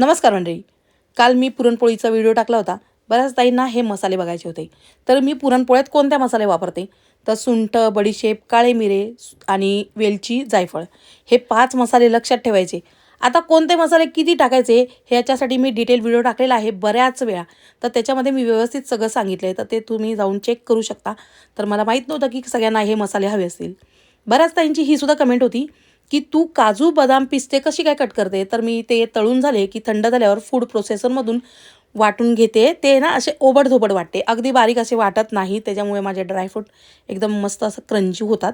नमस्कार मंडळी. काल मी पुरणपोळीचा व्हिडिओ टाकला होता. बऱ्याच ताईंना हे मसाले बघायचे होते. तर मी पुरणपोळ्यात कोणते मसाले वापरते, तर सुंठ, बडीशेप, काळे मिरे आणि वेलची, जायफळ हे 5 मसाले लक्षात ठेवायचे. आता कोणते मसाले किती टाकायचे ह्याच्यासाठी मी डिटेल व्हिडिओ टाकलेला आहे बऱ्याच वेळा. तर त्याच्यामध्ये मी व्यवस्थित सगळं सांगितलं आहे, तर ते तुम्ही जाऊन चेक करू शकता. तर मला माहीत नव्हतं की सगळ्यांना हे मसाले हवे असतील. बऱ्याच ताईंची ही सुद्धा कमेंट होती की तू काजू, बदाम, पिस्ते कशी काय कट करते? तर मी ते तळून झाले की थंड झाल्यावर फूड प्रोसेसरमधून वाटून घेते. ते ना असे ओबड-धोबड वाटते. अगदी बारीक असे वाटत नाही. त्याच्यामुळे माझे ड्रायफ्रूट एकदम मस्त असं क्रंची होतात.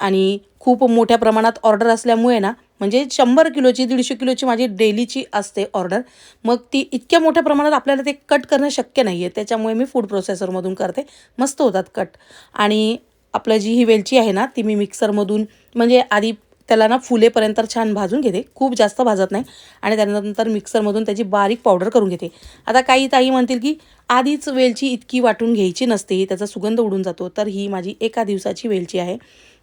आणि खूप मोठ्या प्रमाणात ऑर्डर असल्यामुळे ना, म्हणजे 100 किलोची, 150 किलोची माझी डेलीची असते ऑर्डर. मग ती इतक्या मोठ्या प्रमाणात आपल्याला ते कट करणं शक्य नाही आहे. त्याच्यामुळे मी फूड प्रोसेसरमधून करते. मस्त होतात कट. आणि आपलं जी ही वेलची आहे ना, ती मी मिक्सरमधून म्हणजे आधी त्याला ना फुलेपर्यंत छान भाजून घेते. खूप जास्त भाजत नाही. आणि त्यानंतर मिक्सरमधून त्याची बारीक पावडर करून घेते. आता काही ताई म्हणतील की आधीच वेलची इतकी वाटून घ्यायची नसते, त्याचा सुगंध उडून जातो. तर ही माझी एका दिवसाची वेलची आहे.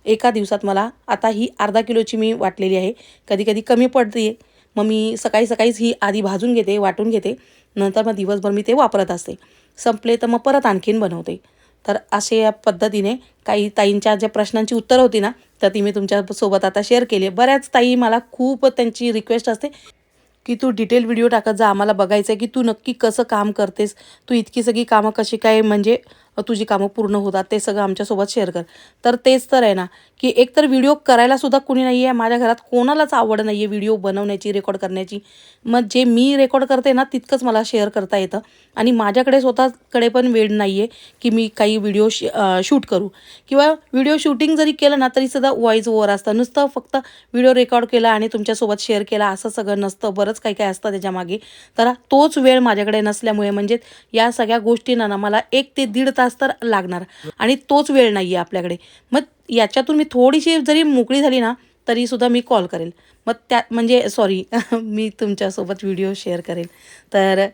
एका दिवसात मला आता ही अर्धा किलोची मी वाटलेली आहे. कधी-कधी कमी पडते. मग मी सकाळीच ही आधी भाजून घेते, वाटून घेते. नंतर मग दिवसभर मी ते वापरत असते. संपले तर मग परत आणखीन बनवते. तर असे या पद्धतीने काही ताईंच्या ज्या प्रश्नांची उत्तरं होती ना, तर ती मी तुमच्यासोबत आता शेअर केली. बऱ्याच ताई मला खूप त्यांची रिक्वेस्ट असते की तू डिटेल व्हिडिओ टाकत जा. आम्हाला बघायचं आहे की तू नक्की कसं काम करतेस. तू इतकी सगळी कामं कशी काय म्हणजे तुझी कामं पूर्ण होतात ते सगळं आमच्यासोबत शेअर कर. तर तेच तर आहे ना, की एकतर व्हिडिओ करायला सुद्धा कुणी नाही आहे. माझ्या घरात कोणालाच आवड नाही आहे व्हिडिओ बनवण्याची, रेकॉर्ड करण्याची. मग जे मी रेकॉर्ड करते ना, तितकंच मला शेअर करता येतं. आणि माझ्याकडे स्वतःकडे पण वेळ नाही आहे की मी काही व्हिडिओ शूट करू. किंवा व्हिडिओ शूटिंग जरी केलं ना, तरीसुद्धा व्हॉईस ओव्हर असतं. नुसतं फक्त व्हिडिओ रेकॉर्ड केला आणि तुमच्यासोबत शेअर केला असं सगळं नसतं. बरंच काही काही असतं त्याच्यामागे. तर तोच वेळ माझ्याकडे नसल्यामुळे म्हणजे या सगळ्या गोष्टींना ना मला 1 ते दीड तास तर लागणार. आणि तोच वेळ नाही आहे आपल्याकडे. मग याच्यातून मी थोडीशी जरी मोकळी झाली ना, तरीसुद्धा मी कॉल करेल. मग त्यात म्हणजे सॉरी मी तुमच्यासोबत व्हिडिओ शेअर करेल. तर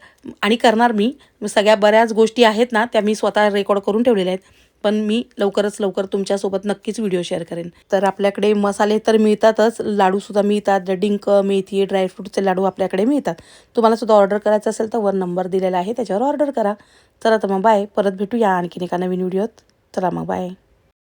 आणि करणार मी. सगळ्या बऱ्याच गोष्टी आहेत ना, त्या मी स्वतः रेकॉर्ड करून ठेवलेल्या आहेत. पण मी लवकरच लवकर तुमच्यासोबत नक्कीच व्हिडिओ शेअर करेन. तर आपल्याकडे मसाले तर मिळतातच, लाडूसुद्धा मिळतात. डिंक, मेथी, ड्रायफ्रूटचे लाडू आपल्याकडे मिळतात. तुम्हाला सुद्धा ऑर्डर करायचं असेल तर वर नंबर दिलेला आहे, त्याच्यावर ऑर्डर करा. चला तर मग बाय. परत भेटूया आणखीन एका नवीन व्हिडिओत. चला मग बाय.